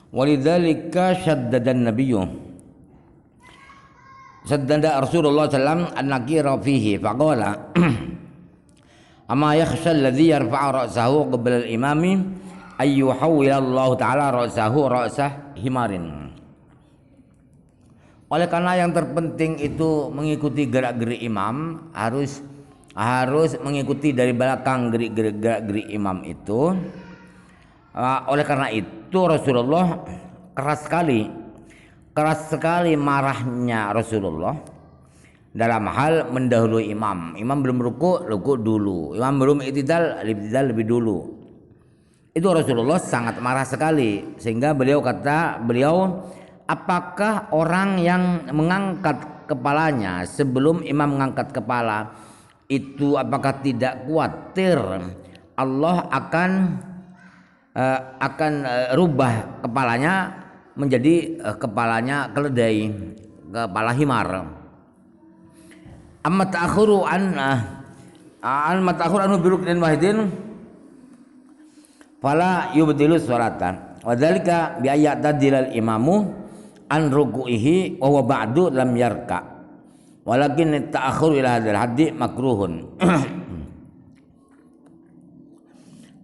Walidzalika syaddada an-nabiyyu saddada Rasulullah sallam an-nakira fihi faqala amma yakhsha alladhi yarfa'u ra'sahu qabla al-imami ay yuhawwila Allah taala ra'sahu ra'sah himarin. Oleh karena yang terpenting itu mengikuti gerak-gerik imam, harus mengikuti dari belakang gerak-gerik imam itu. Oleh karena itu Rasulullah keras sekali marahnya Rasulullah dalam hal mendahului imam. Imam belum ruku dulu. Imam belum i'tidal lebih dulu. Itu Rasulullah sangat marah sekali, sehingga beliau apakah orang yang mengangkat kepalanya sebelum imam mengangkat kepala itu apakah tidak khawatir Allah akan rubah kepalanya menjadi kepalanya keledai, kepala himar. Amma ta'khuru anu biruknin wahidin fala yubtilu sholatan wa dzalika bi ayyatadilal imamu an ruku'ihi wa huwa ba'du lam yarka walakin ta'khuru ila hadzal haddi makruhun.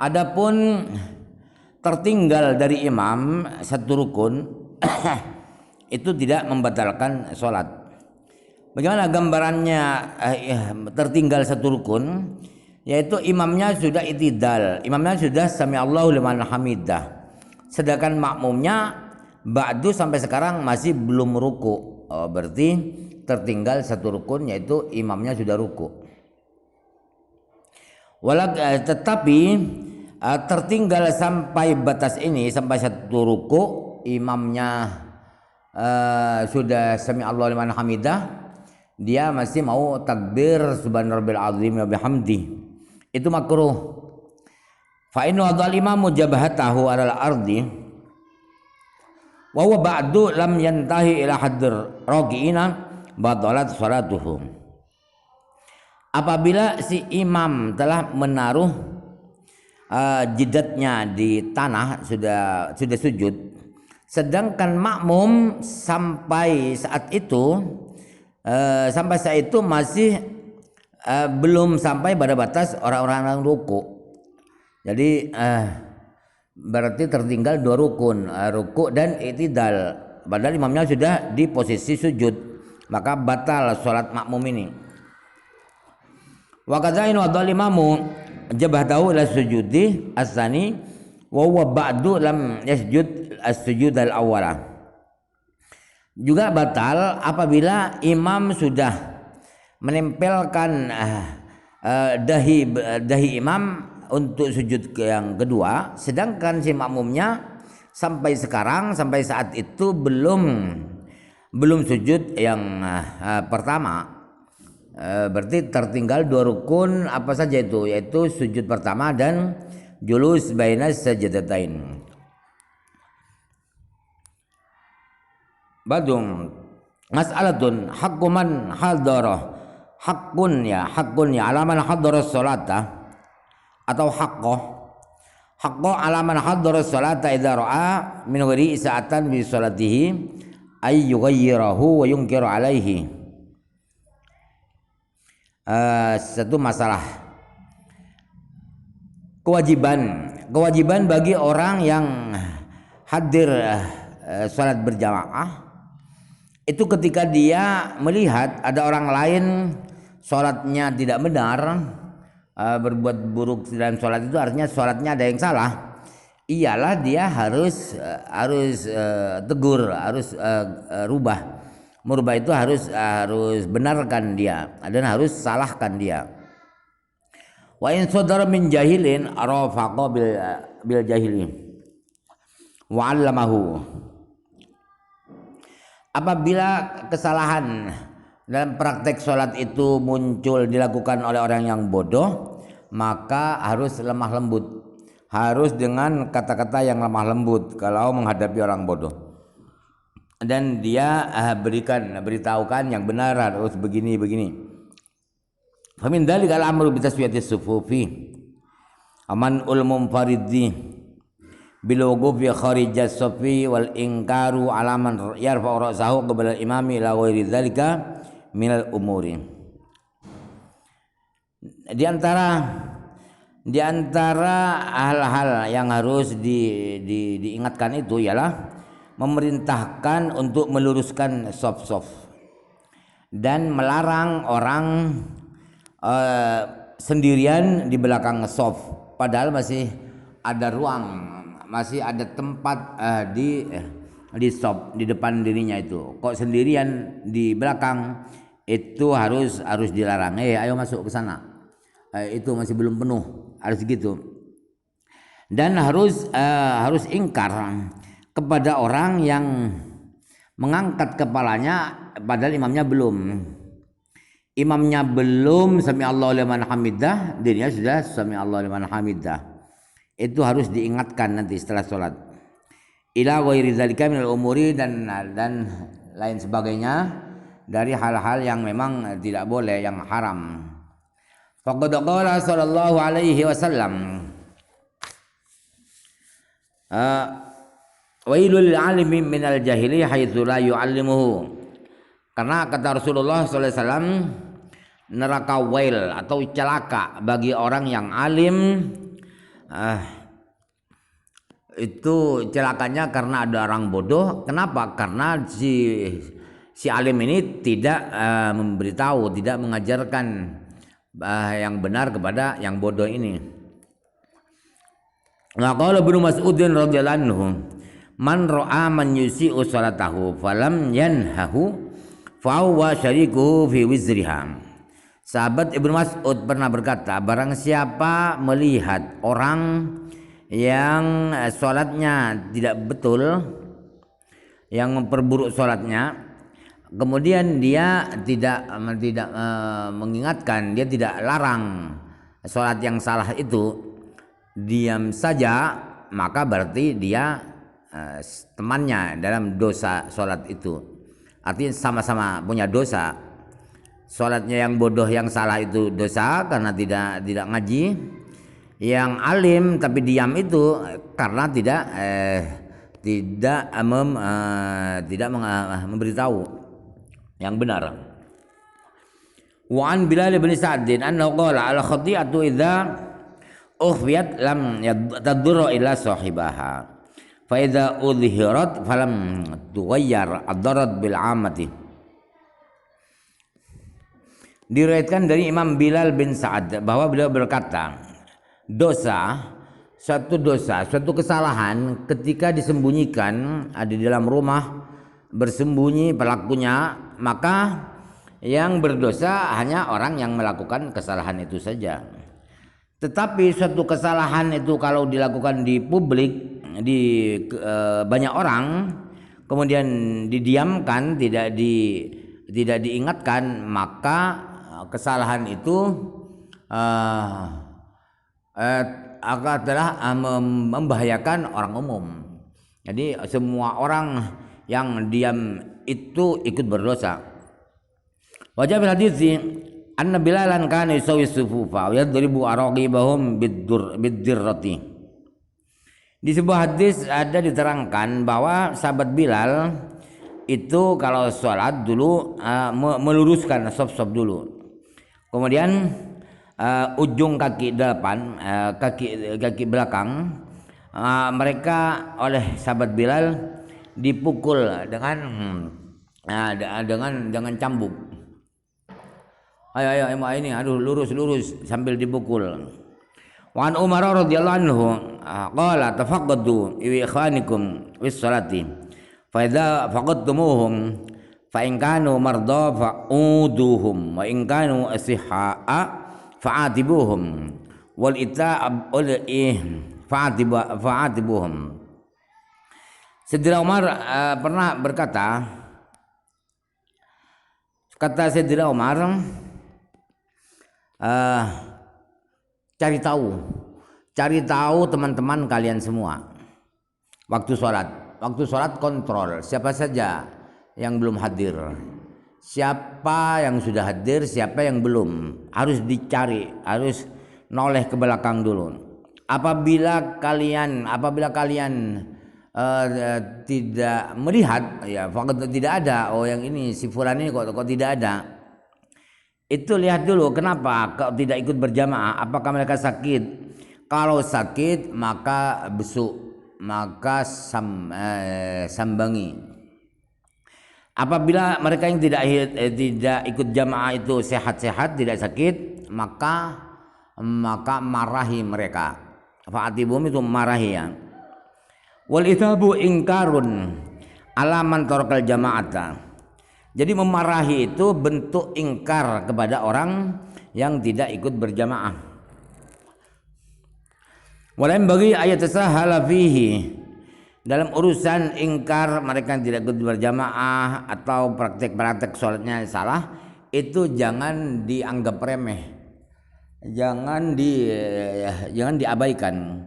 Adapun tertinggal dari imam satu rukun itu tidak membatalkan sholat. Bagaimana gambarannya tertinggal satu rukun? Yaitu imamnya sudah i'tidal, imamnya sudah sami Allahu liman hamidah, sedangkan makmumnya ba'du sampai sekarang masih belum ruku. Berarti tertinggal satu rukun, yaitu imamnya sudah ruku. Tetapi tertinggal sampai batas ini, sampai satu ruku, imamnya sudah sami Allahu liman hamidah, dia masih mau takbir subhanarabbil azim wa bihamdi, itu makruh. Fa inna wadhal imamu jabhatahu alal ardi wa huwa ba'du lam yantahi ila hadir ragi'ina batalat salatuhu. Apabila si imam telah menaruh jidatnya di tanah, sudah sujud, sedangkan makmum sampai saat itu masih belum sampai pada batas orang-orang ruku. Jadi berarti tertinggal dua rukun, ruku dan i'tidal. Padahal imamnya sudah di posisi sujud, maka batal sholat makmum ini. Wa kadzain wa dhalimamu jabhatahu ila sujudi as-tsani wa huwa ba'du lam yasjud as-sujud al-awwala. Juga batal apabila imam sudah menempelkan dahi imam untuk sujud yang kedua, sedangkan si makmumnya sampai saat itu belum sujud yang pertama. Berarti tertinggal dua rukun apa saja itu, yaitu sujud pertama dan julus bainas sajdatain. Badung mas'alatun haqqu man hadara haqqun ya alaman hadara sholata atau haqqo alaman hadara sholata idza ra'a min ghairi isa'atan bi sholatihi ay yughayyirahu wa yunkiru alaihi. Satu masalah kewajiban bagi orang yang hadir sholat berjamaah itu ketika dia melihat ada orang lain sholatnya tidak benar, berbuat buruk dalam sholat, itu artinya sholatnya ada yang salah, ialah dia harus tegur, harus merubah itu, harus benarkan dia dan harus salahkan dia. Wa in sadara min jahilin arafaqa bil jahili wa 'allamahu. Apabila kesalahan dalam praktek sholat itu muncul dilakukan oleh orang yang bodoh, maka harus lemah lembut, harus dengan kata-kata yang lemah lembut kalau menghadapi orang bodoh, dan dia beritahukan yang benar, harus begini. Famin dzalika al-amru bi taswiyatis sufufi aman ul munfaridi bilwuqufi kharijas safi wal ingkaru ala man yarfa'u ra'sahu qabla al-imami ila ghairi dzalika minal umuri. Di antara hal-hal yang harus diingatkan itu ialah memerintahkan untuk meluruskan saf-saf dan melarang orang sendirian di belakang saf, padahal masih ada ruang, masih ada tempat di saf di depan dirinya itu. Kok sendirian di belakang, itu harus dilarang. Ayo masuk ke sana. Itu masih belum penuh, harus gitu. Dan harus ingkar kepada orang yang mengangkat kepalanya padahal imamnya belum. Imamnya belum sami Allahu liman hamidah, dirinya sudah sami Allahu liman hamidah. Itu harus diingatkan nanti setelah sholat. Ila ghairi dzalika minal umuri, dan lain sebagainya dari hal-hal yang memang tidak boleh, yang haram. Faqad qala sallallahu alaihi wasallam wailul lil alimi minal jahili haitsu la yu'allimuhu. Karena kata Rasulullah sallallahu alaihi wasallam, neraka wail atau celaka bagi orang yang alim, itu celakanya karena ada orang bodoh. Kenapa? Karena si alim ini tidak memberitahu, tidak mengajarkan yang benar kepada yang bodoh ini. Qala Ibnu Mas'ud radhiyallahu anhu, man ra'a man yusi'u salatahu falam yanhahu fa huwa syarikuhu fi wizriha. Sahabat Ibnu Mas'ud pernah berkata, barang siapa melihat orang yang sholatnya tidak betul, yang memperburuk sholatnya, kemudian dia tidak mengingatkan, dia tidak larang sholat yang salah itu, diam saja, maka berarti dia temannya dalam dosa sholat itu. Artinya sama-sama punya dosa. Sholatnya yang bodoh, yang salah itu dosa karena tidak ngaji. Yang alim tapi diam itu karena tidak memberitahu yang benar. Wa an Bilal bin Sa'd annahu qala al khati'atu idza ukhfiyat lam tadurru ila sahibaha fa idza udhirat falam tughayyar ad-darar bil 'amati. Diriwayatkan dari Imam Bilal bin Sa'ad bahwa beliau berkata, suatu kesalahan ketika disembunyikan, ada di dalam rumah bersembunyi pelakunya, maka yang berdosa hanya orang yang melakukan kesalahan itu saja. Tetapi suatu kesalahan itu kalau dilakukan di publik, di banyak orang, kemudian didiamkan, tidak diingatkan, maka kesalahan itu adalah membahayakan orang umum. Jadi semua orang yang diam itu ikut berdosa. Wajah bil hadis anna Bilalan kana yusawi sufufa wa yadribu araqibahum bid-dirrati. Di sebuah hadis ada diterangkan bahwa sahabat Bilal itu kalau sholat dulu meluruskan saf-saf dulu. Kemudian ujung kaki depan, kaki belakang, mereka oleh sahabat Bilal dipukul dengan cambuk. Ayo ini, aduh lurus sambil dipukul. Wa an Umar radhiyallahu anhu qala tafaqqadu bi ikhwanikum bis salati fa idza faqadtumuhum fa in kanu marda fa'uduhum wa in kanu asihha'a fa'atibuhum wal ita'ab fa'atibuhum. Sayyidina Umar pernah berkata, kata Sayyidina Umar, cari tahu teman-teman kalian semua waktu sholat kontrol siapa saja yang belum hadir, siapa yang sudah hadir, siapa yang belum, harus dicari, harus noleh ke belakang dulu. apabila kalian tidak melihat, ya faqad tidak ada, oh yang ini si fulan ini kok tidak ada, itu lihat dulu kenapa kok tidak ikut berjamaah, apakah mereka sakit? Kalau sakit maka besuk, maka sambangi. Apabila mereka yang tidak ikut jamaah itu sehat-sehat, tidak sakit, maka marahi mereka. Fa'atibum itu marahi ya. Wal itabu ingkarun alaman torkal jama'ata. Jadi memarahi itu bentuk ingkar kepada orang yang tidak ikut berjamaah. Walain bagi ayat sahala fihi, dalam urusan ingkar mereka yang tidak ikut berjamaah atau praktek-praktek sholatnya salah, itu jangan dianggap remeh, jangan diabaikan.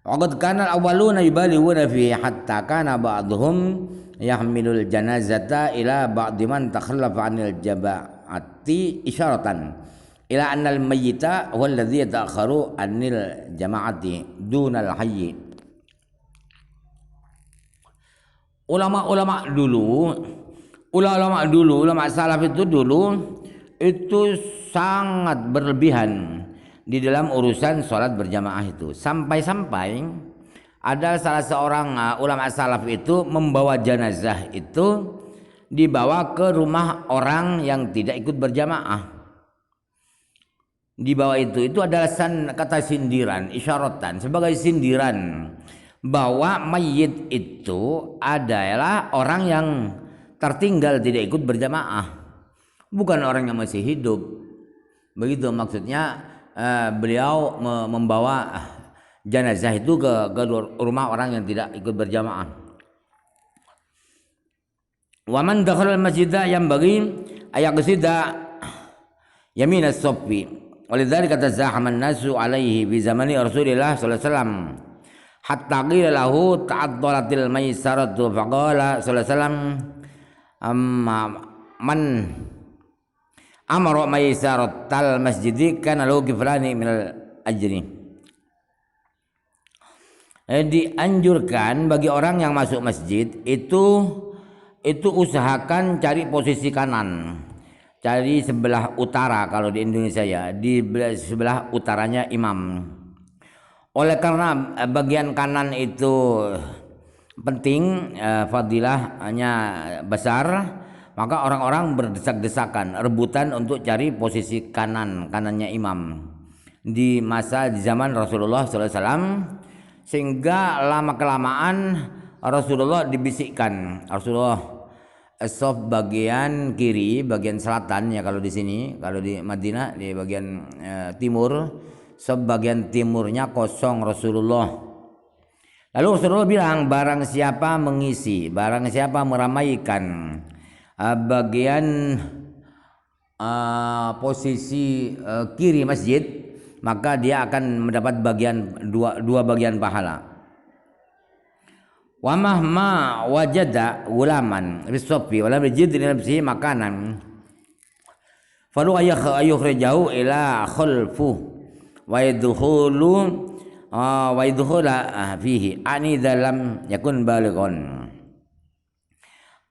Waqad kana al-awwaluna yubalighuna fi hatta kana ba'dhum yahmilul janazata ila ba'di man takhallafa 'anil jama'ati isyaratan ila annal mayyita huwa alladhi yata'akharu 'anil jama'ati dunal hayy. Ulama salaf itu dulu itu sangat berlebihan di dalam urusan sholat berjamaah itu, sampai-sampai ada salah seorang ulama salaf itu membawa jenazah itu dibawa ke rumah orang yang tidak ikut berjamaah. Di bawah itu adalah kata sindiran, isyaratan, sebagai sindiran bahwa mayit itu adalah orang yang tertinggal tidak ikut berjamaah, bukan orang yang masih hidup. Begitu maksudnya beliau membawa jenazah itu ke rumah orang yang tidak ikut berjamaah. Wa man dakhala al-masjida yang bagi ayaqsida yamin as-saffi. Walidzalika tazahama an-nasu alaihi bi zamani Rasulillah sallallahu alaihi wasallam hatta qila lahu ta'addalatil maisaratu faqala sallallahu alaihi wasallam man amara maisaratal masjidi kana lahu kiflani minal ajri. Dianjurkan bagi orang yang masuk masjid itu usahakan cari posisi kanan, cari sebelah utara. Kalau di Indonesia ya, di sebelah utaranya imam. Oleh karena bagian kanan itu penting, fadilahnya besar, maka orang-orang berdesak-desakan, rebutan untuk cari posisi kanannya imam di zaman Rasulullah SAW, sehingga lama kelamaan Rasulullah dibisikkan. Rasulullah sof bagian kiri, bagian selatan ya kalau di sini, kalau di Madinah di bagian timur, sof bagian timurnya kosong Rasulullah. Lalu Rasulullah bilang, barang siapa mengisi, barang siapa meramaikan bagian posisi kiri masjid, maka dia akan mendapat dua bagian pahala. Wa mahma wajada ulaman bisoffi wala bijid li nafsihi makanan falu ayukhrijahu ila khulfu wa yadkhula fihi ani dalam yakun balighun.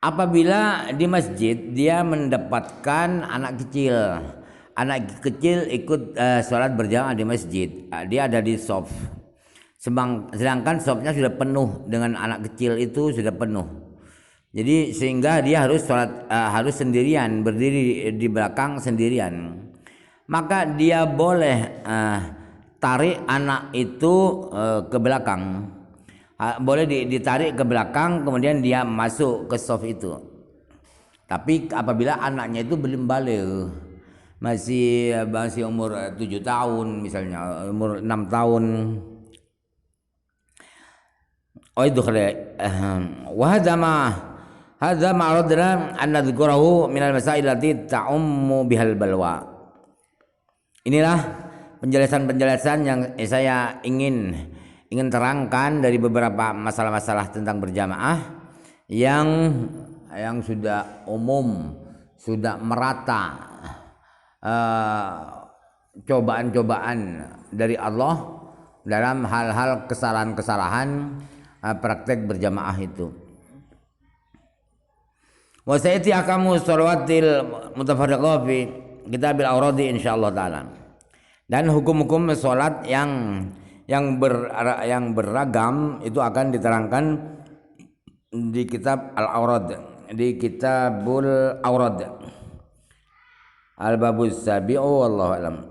Apabila di masjid dia mendapatkan anak kecil ikut sholat berjamaah di masjid, dia ada di shaf. Sedangkan shafnya sudah penuh dengan anak kecil, itu sudah penuh. Jadi sehingga dia harus sholat harus sendirian, berdiri di belakang sendirian. Maka dia boleh tarik anak itu ke belakang. Boleh ditarik ke belakang, kemudian dia masuk ke shaf itu. Tapi apabila anaknya itu belum baligh, masih umur 7 tahun misalnya, umur 6 tahun. Oh itu wa hadza ma aradna an nadhkurahu min al-masail allati ta'ummu bihal balwa. Inilah penjelasan yang saya ingin terangkan dari beberapa masalah-masalah tentang berjamaah yang sudah umum, sudah merata cobaan-cobaan dari Allah dalam hal-hal kesalahan-kesalahan praktek berjamaah itu. Wa sayati akamu shalawatil mutafarriqah fi kitabil awradi insyaallah taala. Dan hukum-hukum salat yang beragam itu akan diterangkan di kitab Al-Awrad, di Kitabul Awrad. Al-babus sabi'u wallahu alam.